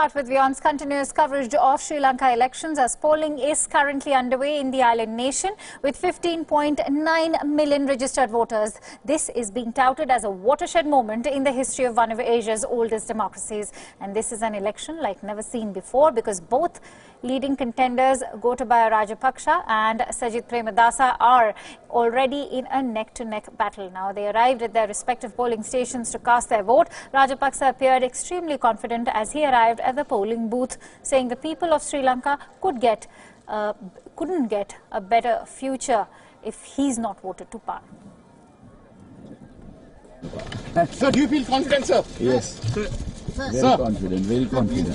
start with Wion's continuous coverage of Sri Lanka elections as polling is currently underway in the island nation with 15.9 million registered voters. This is being touted as a watershed moment in the history of one of Asia's oldest democracies. And this is an election like never seen before because both leading contenders Gotabaya Rajapaksa and Sajith Premadasa are already in a neck-to-neck battle. Now, they arrived at their respective polling stations to cast their vote. Rajapaksa appeared extremely confident as he arrived at the polling booth, saying the people of Sri Lanka couldn't get a better future if he's not voted to power. Sir, do you feel confident, sir? Yes. Very confident, very confident.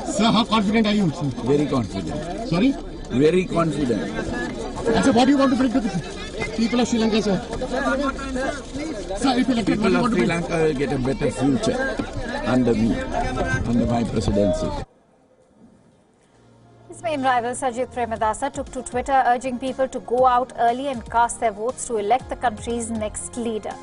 Sir, how confident are you? Sir? Very confident. Sorry? Very confident. And sir, what do you want to bring to the people of Sri Lanka, sir? Sir, if elected, People of Sri Lanka will get a better future under me, under my presidency. His main rival, Sajith Premadasa, took to Twitter urging people to go out early and cast their votes to elect the country's next leader.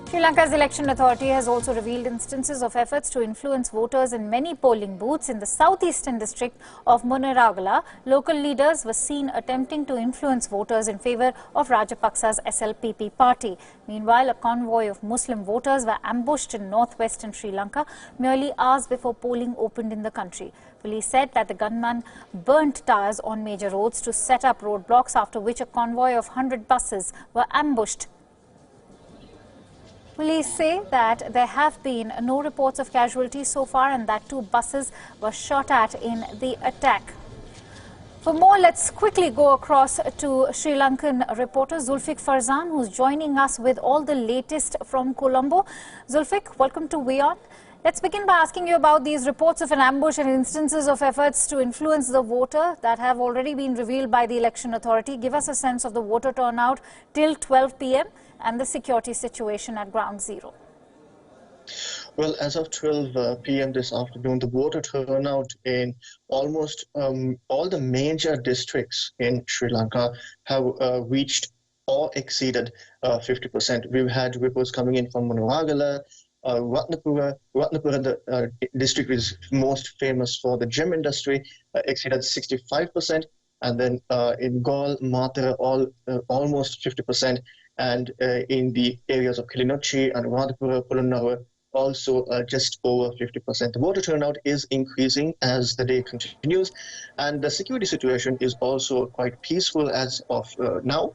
Sri Lanka's election authority has also revealed instances of efforts to influence voters in many polling booths in the southeastern district of Muniragala. Local leaders were seen attempting to influence voters in favour of Rajapaksa's SLPP party. Meanwhile, a convoy of Muslim voters were ambushed in northwestern Sri Lanka merely hours before polling opened in the country. Police said that the gunman burnt tires on major roads to set up roadblocks, after which a convoy of 100 buses were ambushed. Police say that there have been no reports of casualties so far and that 2 buses were shot at in the attack. For more, let's quickly go across to Sri Lankan reporter Zulfiq Farzan, who's joining us with all the latest from Colombo. Zulfiq, welcome to Wion. Let's begin by asking you about these reports of an ambush and instances of efforts to influence the voter that have already been revealed by the election authority. Give us a sense of the voter turnout till 12 p.m. and the security situation at ground zero. Well, as of 12 p.m. this afternoon, the voter turnout in almost all the major districts in Sri Lanka have reached or exceeded 50%. We've had reports coming in from Muniragala, Ratnapura, the district is most famous for the gem industry, exceeded 65%, and then in Gaul, Matara, almost 50%, and in the areas of Kilinochchi and Radhapura, Polonnaruwa, also just over 50%. The voter turnout is increasing as the day continues, and the security situation is also quite peaceful as of now.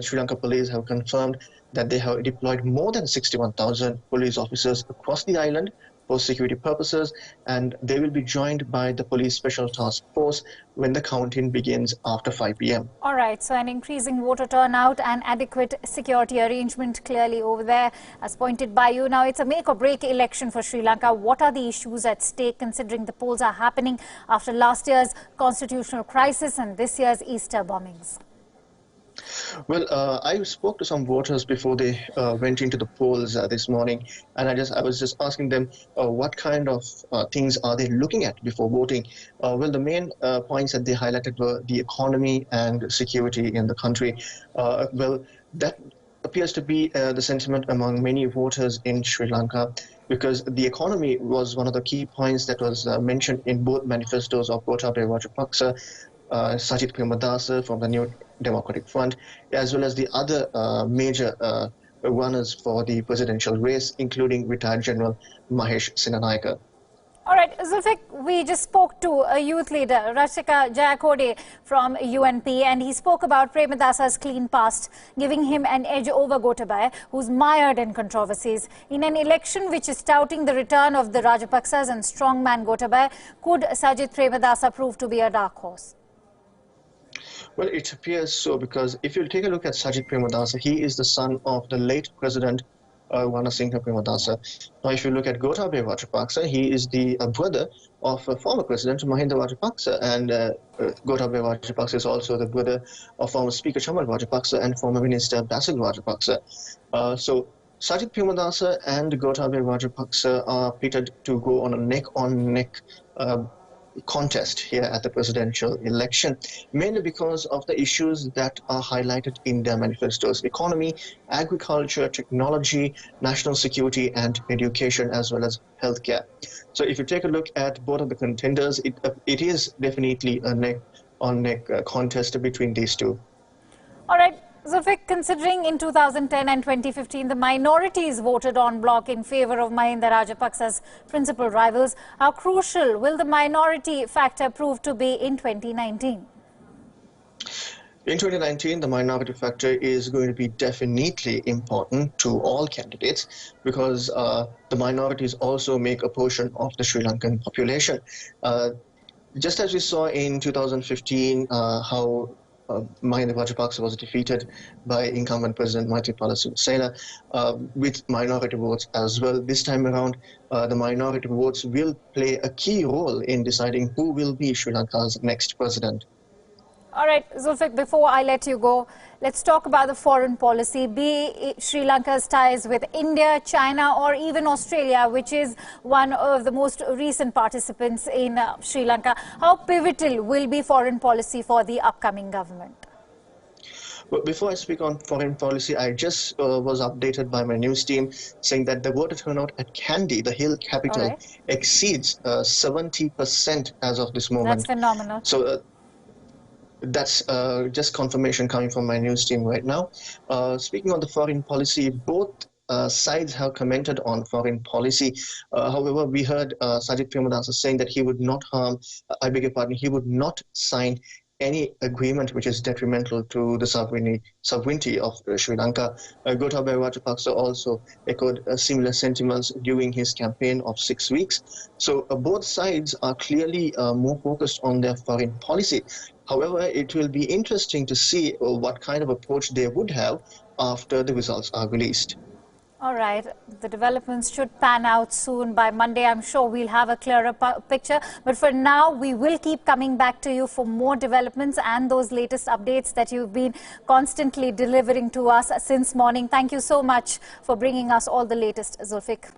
Sri Lanka police have confirmed that they have deployed more than 61,000 police officers across the island for security purposes, and they will be joined by the police special task force when the counting begins after 5 p.m. All right, so an increasing voter turnout and adequate security arrangement clearly over there, as pointed by you. Now, it's a make or break election for Sri Lanka. What are the issues at stake, considering the polls are happening after last year's constitutional crisis and this year's Easter bombings? Well, I spoke to some voters before they went into the polls this morning, and I was just asking them what kind of things are they looking at before voting. Well, the main points that they highlighted were the economy and security in the country. Well, that appears to be the sentiment among many voters in Sri Lanka, because the economy was one of the key points that was mentioned in both manifestos of Gotabaya Rajapaksa, Sajith Premadasa from the New Democratic Front, as well as the other major runners for the presidential race, including retired General Mahesh Sinanayaka. All right, Zulfiq, we just spoke to a youth leader, Rashika Jayakode from UNP, and he spoke about Premadasa's clean past, giving him an edge over Gotabaya, who's mired in controversies. In an election which is touting the return of the Rajapaksas and strongman Gotabaya, could Sajith Premadasa prove to be a dark horse? Well, it appears so, because if you take a look at Sajith Premadasa, he is the son of the late President Ranasinghe Premadasa. Now, if you look at Gotabaya Rajapaksa, he is the brother of former President Mahinda Rajapaksa, and Gotabaya Rajapaksa is also the brother of former Speaker Chamal Rajapaksa and former Minister Basil Rajapaksa. So Sajith Premadasa and Gotabaya Rajapaksa are pitted to go on a neck-on-neck contest here at the presidential election, mainly because of the issues that are highlighted in their manifestos: economy, agriculture, technology, national security, and education, as well as healthcare. So if you take a look at both of the contenders, it is definitely a neck-on-neck contest between these two. All right. Zulfiq, considering in 2010 and 2015 the minorities voted en bloc in favour of Mahinda Rajapaksa's principal rivals, how crucial will the minority factor prove to be in 2019? In 2019, the minority factor is going to be definitely important to all candidates, because the minorities also make a portion of the Sri Lankan population. Just as we saw in 2015, how Mahinda Rajapaksa was defeated by incumbent President Maithripala Sirisena with minority votes as well. This time around, the minority votes will play a key role in deciding who will be Sri Lanka's next president. All right, Zulfiq, before I let you go, let's talk about the foreign policy, be Sri Lanka's ties with India, China, or even Australia, which is one of the most recent participants in Sri Lanka. How pivotal will be foreign policy for the upcoming government? Well, before I speak on foreign policy, I just was updated by my news team saying that the voter turnout at Kandy, the hill capital, exceeds 70% as of this moment. That's phenomenal. So that's just confirmation coming from my news team right now. Speaking on the foreign policy, both sides have commented on foreign policy. However, we heard Sajith Premadasa saying that he would not he would not sign any agreement which is detrimental to the sovereignty of Sri Lanka. Gotabaya Rajapaksa also echoed similar sentiments during his campaign of 6 weeks. So both sides are clearly more focused on their foreign policy. However, it will be interesting to see what kind of approach they would have after the results are released. All right. The developments should pan out soon. By Monday, I'm sure we'll have a clearer picture. But for now, we will keep coming back to you for more developments and those latest updates that you've been constantly delivering to us since morning. Thank you so much for bringing us all the latest, Zulfiq.